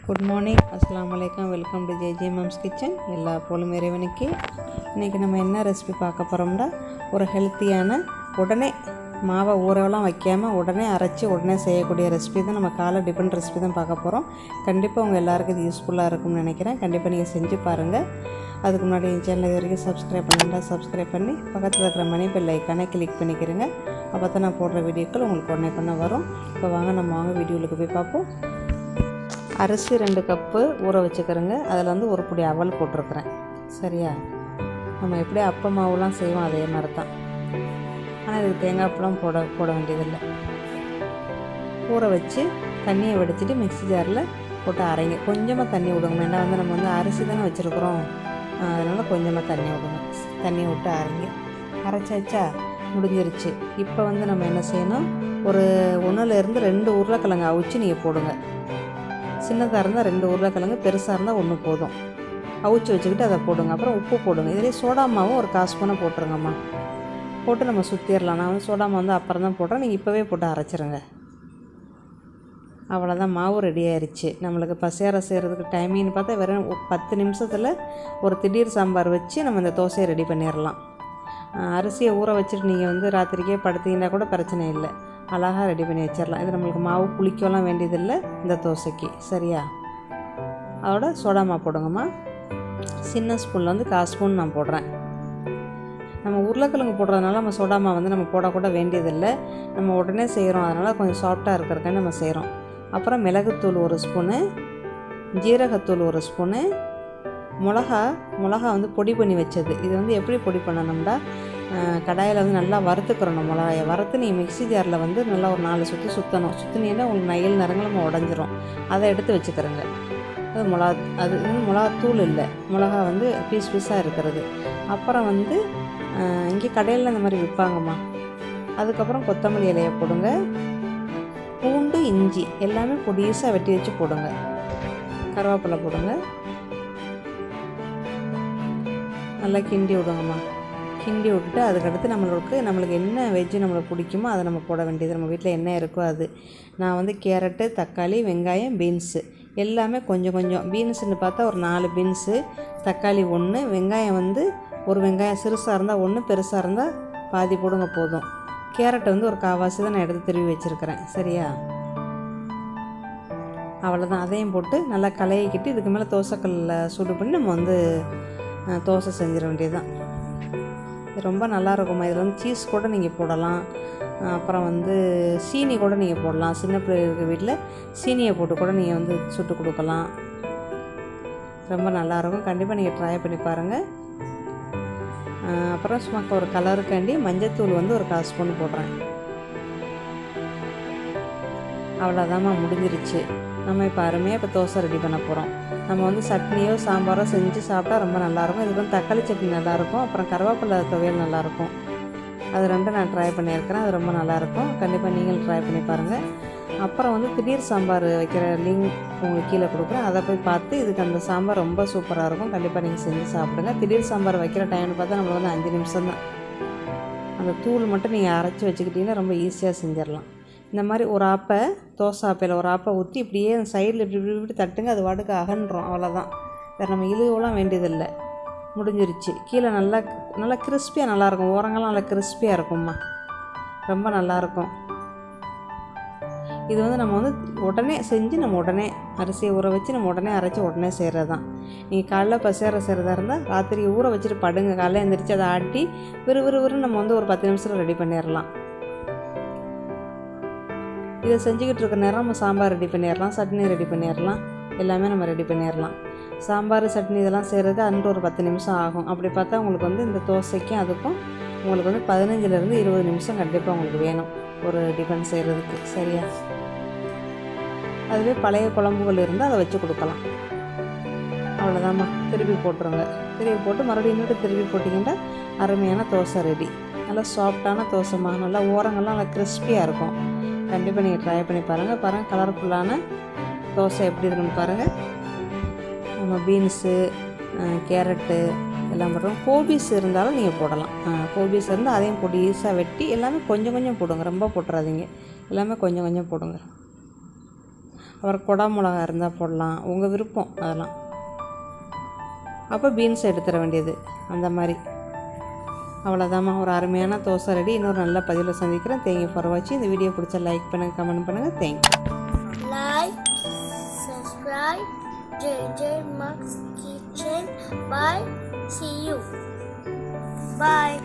Good morning, அஸ்ஸலாமு அலைக்கும். Welcome to J mumps kitchen. எல்லா போலும் இறைவனுக்கு. இன்றைக்கி நம்ம என்ன ரெசிபி பார்க்க போகிறோம்னா, ஒரு ஹெல்த்தியான உடனே மாவை ஊறவெல்லாம் வைக்காமல் உடனே அரைச்சி உடனே செய்யக்கூடிய ரெசிபி தான். நம்ம காலை டிஃபன் ரெசிபி தான் பார்க்க போகிறோம். கண்டிப்பாக உங்கள் எல்லாருக்கும் இது யூஸ்ஃபுல்லாக இருக்கும்னு நினைக்கிறேன். கண்டிப்பாக நீங்கள் செஞ்சு பாருங்கள். அதுக்கு முன்னாடி என் சேனல் இது வரைக்கும் சப்ஸ்கிரைப் பண்ணிட்டா சப்ஸ்கிரைப் பண்ணி பக்கத்தில் இருக்கிற மணி பெல் ஐக்கானை கிளிக் பண்ணிக்கிறேங்க. அப்போ தான் நான் போடுற வீடியோக்கள் உங்களுக்கு உடனே வரும். இப்போ வாங்க வீடியோவுக்கு போய் பார்ப்போம். அரிசி 2 கப்பு ஊற வச்சுக்கிறேங்க. அதில் வந்து ஒரு பொடி அவல் போட்டிருக்கிறேன். சரியா? நம்ம எப்படி அப்ப மாவுலாம் செய்வோம் அதே மாதிரி தான். ஆனால் இதுக்கு தேங்காய் பூலாம் போட வேண்டியதில்லை. ஊற வச்சு தண்ணியை வடிச்சிட்டு மிக்ஸி ஜாரில் போட்டு அரைங்க. கொஞ்சமாக தண்ணி விடுங்க. ஏன்னா நம்ம வந்து அரிசி தானே வச்சுருக்குறோம், அதனால் கொஞ்சமாக தண்ணி விடுங்க. தண்ணியை விட்டு அரைங்க. அரைச்சாச்சா முடிஞ்சிருச்சு. இப்போ வந்து நம்ம என்ன செய்யணும், ஒரு 1லேருந்து 2 உருளைக்கிழங்கு அவிச்சு நீங்கள் போடுங்க. சின்னதாக இருந்தால் 2 உருளைக்கிழங்கு, பெருசாக இருந்தால் 1 போதும். அவிச்சு வச்சுக்கிட்டு அதை போடுங்க. அப்புறம் உப்பு போடுங்க. இதிலே சோடா மாவும் ஒரு 1/4 ஸ்பூனை போட்டுருங்கம்மா. போட்டு நம்ம சுற்றிடலாம். நான் வந்து சோடா மாவு வந்து அப்புறம் தான் போடுறேன். நீங்கள் இப்போவே போட்டு அரைச்சிருங்க. அவ்வளோதான், மாவு ரெடி ஆயிடுச்சு. நம்மளுக்கு பசியார செய்கிறதுக்கு டைமிங்னு பார்த்தா வெறும் 10 நிமிஷத்தில் ஒரு திடீர் சாம்பார் வச்சு நம்ம இந்த தோசையை ரெடி பண்ணிடலாம். அரிசியை ஊற வச்சுட்டு நீங்கள் வந்து ராத்திரிக்கே படுத்திங்கன்னா கூட பிரச்சனை இல்லை, அழகாக ரெடி பண்ணி வச்சிடலாம். இது நம்மளுக்கு மாவு புளிக்கலாம் வேண்டியதில்லை இந்த தோசைக்கு. சரியா? அதோட சோடா மாவு போடுங்கம்மா. சின்ன ஸ்பூனில் வந்து 1/4 ஸ்பூன் நான் போடுறேன். நம்ம உருளைக்கிழங்கு போடுறதுனால நம்ம சோடா மாவு வந்து நம்ம போடக்கூட வேண்டியதில்லை. நம்ம உடனே செய்கிறோம், அதனால் கொஞ்சம் சாஃப்டாக இருக்கிறதுக்காக நம்ம செய்கிறோம். அப்புறம் மிளகுத்தூள் 1 ஸ்பூனு, ஜீரகத்தூள் 1 ஸ்பூனு, மிளகா வந்து பொடி பண்ணி வச்சது. இது வந்து எப்படி பொடி பண்ணணும்னா, கடாயில் வந்து நல்லா வறுத்துக்கிறணும். மிளகாயை வறுத்து நீங்கள் மிக்ஸி ஜாரில் வந்து நல்லா ஒரு 4 சுற்றி சுற்றணும். சுற்றினீங்கன்னா உங்களுக்கு நயல் நிறங்கள் உடஞ்சிரும். அதை எடுத்து வச்சுக்கிறோங்க. அது மிளகாத்தூள் இல்லை, மிளகா வந்து பீஸாக இருக்கிறது. அப்புறம் வந்து இங்கே கடையில் இந்த மாதிரி விற்பாங்கம்மா. அதுக்கப்புறம் கொத்தமல்லி இலையை போடுங்க. பூண்டு, இஞ்சி எல்லாமே பொடிசாக வெட்டி வச்சு போடுங்க. கருவேப்பிலை போடுங்க. நல்லா கிண்டி விடுங்கம்மா. கிண்டி விட்டுட்டு அதுக்கடுத்து நம்மளுக்கு என்ன வெஜ்ஜு நம்மளுக்கு பிடிக்குமோ அதை நம்ம போட வேண்டியது. நம்ம வீட்டில் என்ன இருக்கோ அது. நான் வந்து கேரட்டு, தக்காளி, வெங்காயம், பீன்ஸு எல்லாமே கொஞ்சம் பீன்ஸுன்னு பார்த்தா ஒரு 4 பீன்ஸு, தக்காளி 1, வெங்காயம் வந்து ஒரு வெங்காயம் சிறுசாக இருந்தால் 1, பெருசாக இருந்தால் பாதி போடுங்க போதும். கேரட்டை வந்து ஒரு 1/4 தான் நான் எடுத்து திருவி வச்சுருக்கிறேன். சரியா? அவ்வளோதான். அதையும் போட்டு நல்லா கலக்கிட்டு இதுக்கு மேலே தோசைக்கல்லில் சூடு பண்ணி நம்ம வந்து தோசை செஞ்சிட வேண்டியது தான். இது ரொம்ப நல்லாயிருக்குமா. இதில் வந்து சீஸ் கூட நீங்கள் போடலாம். அப்புறம் வந்து சீனி கூட நீங்கள் போடலாம். சின்ன பிள்ளைகளுக்கு வீட்டில் சீனியை போட்டு கூட நீங்கள் வந்து சுட்டு கொடுக்கலாம். ரொம்ப நல்லாயிருக்கும். கண்டிப்பாக நீங்கள் ட்ரை பண்ணி பாருங்கள். அப்புறம் சும்மா ஒரு கலருக்காண்டி மஞ்சத்தூள் வந்து ஒரு 1/4 ஸ்பூன் போடுறேன். அவ்வளோதாம்மா, முடிஞ்சிருச்சு. நம்ம இப்போ அருமையாக இப்போ தோசை ரெடி பண்ண போகிறோம். நம்ம வந்து சட்னியோ சாம்பாரோ செஞ்சு சாப்பிட்டா ரொம்ப நல்லாயிருக்கும். இதுக்கு வந்து தக்காளி சட்னி நல்லாயிருக்கும். அப்புறம் கருவேப்பிலை துவையல் நல்லாயிருக்கும். அது 2 நான் ட்ரை பண்ணியிருக்கிறேன். அது ரொம்ப நல்லாயிருக்கும். கண்டிப்பாக நீங்களும் ட்ரை பண்ணி பாருங்கள். அப்புறம் வந்து திடீர் சாம்பார் வைக்கிற லிங்க் உங்களுக்கு கீழே கொடுக்குறேன். அதை போய் பார்த்து இதுக்கு அந்த சாம்பார் ரொம்ப சூப்பராக இருக்கும். கண்டிப்பாக நீங்கள் செஞ்சு சாப்பிடுங்க. திடீர் சாம்பார் வைக்கிற டைம்னு பார்த்தா நம்மளுக்கு வந்து 5 நிமிஷம் தான். அந்த தூள் மட்டும் நீங்கள் அரைச்சி வச்சுக்கிட்டிங்கன்னா ரொம்ப ஈஸியாக செஞ்சிடலாம். இந்த மாதிரி ஒரு தோசை ஆப்பையில் ஒரு ஊற்றி இப்படியே சைடில் இப்படி தட்டுங்க. அது வாட்டுக்கு அகன்றோம். அவ்வளோதான். வேறு நம்ம இழுவெல்லாம் வேண்டியதில்லை. முடிஞ்சிருச்சு. கீழே நல்லா கிறிஸ்பியாக நல்லாயிருக்கும். ஓரங்கள்லாம் நல்லா கிறிஸ்பியாக இருக்கும்மா. ரொம்ப நல்லாயிருக்கும். இது வந்து நம்ம வந்து உடனே செஞ்சு நம்ம உடனே அரிசியை ஊற வச்சு நம்ம உடனே அரைச்சி உடனே செய்கிறது தான். நீங்கள் காலைல பசியார செய்கிறதா இருந்தால் ராத்திரி ஊற வச்சுட்டு படுங்க. காலையில் எழுந்திரிச்சு அதை ஆட்டி விறுவிறுன்னு நம்ம வந்து ஒரு 10 நிமிஷத்தில் ரெடி பண்ணிடலாம். இதை செஞ்சுக்கிட்டு இருக்க நேரம் நம்ம சாம்பார் ரெடி பண்ணிடலாம், சட்னி ரெடி பண்ணிடலாம், எல்லாமே நம்ம ரெடி பண்ணிடலாம். சாம்பார், சட்னி இதெல்லாம் செய்கிறதுக்கு அன்று ஒரு 10 நிமிஷம் ஆகும். அப்படி பார்த்தா உங்களுக்கு வந்து இந்த தோசைக்கும் அதுக்கும் உங்களுக்கு வந்து 15லேருந்து 20 நிமிஷம் கண்டிப்பாக உங்களுக்கு வேணும் ஒரு டிஃபன் செய்கிறதுக்கு. சரியா? அதுவே பழைய குழம்புகள் இருந்தால் அதை வச்சு கொடுக்கலாம். அவ்வளோதாம்மா. திருப்பி போட்டுருங்க. திருப்பி போட்டு மறுபடியும் இன்னொரு திருப்பி போட்டிங்கன்னா அருமையான தோசை ரெடி. நல்லா சாஃப்டான தோசைமா. நல்லா ஓரங்கள்லாம் நல்லா கிறிஸ்பியாக இருக்கும். கண்டிப்பாக நீங்கள் ட்ரை பண்ணி பாருங்கள். கலர்ஃபுல்லான தோசை எப்படி இருக்குன்னு பாருங்கள். நம்ம பீன்ஸு, கேரட்டு எல்லாம் போடுறோம். கோபிஸ் இருந்தாலும் நீங்கள் போடலாம். கோபிஸ் இருந்தால் அதையும் பொடிசாக வெட்டி எல்லாமே கொஞ்சம் போடுங்க. ரொம்ப போட்டுறாதீங்க. எல்லாமே கொஞ்சம் போடுங்க. அப்புறம் கொடா மிளகா இருந்தால் போடலாம், உங்கள் விருப்பம் அதெல்லாம். அப்போ பீன்ஸ் எடுத்துட வேண்டியது அந்த மாதிரி. அவ்வளோதாம்மா, ஒரு அருமையான தோசை ரெடி. இன்னொரு நல்ல பதிவில் சந்திக்கிறேன். தேங்க்யூ ஃபார் வாட்சிங். இந்த வீடியோ பிடிச்சா லைக் பண்ணுங்கள், கமெண்ட் பண்ணுங்கள். Thank you. Like, subscribe, JJ Mom's Kitchen. Bye. See you. Bye.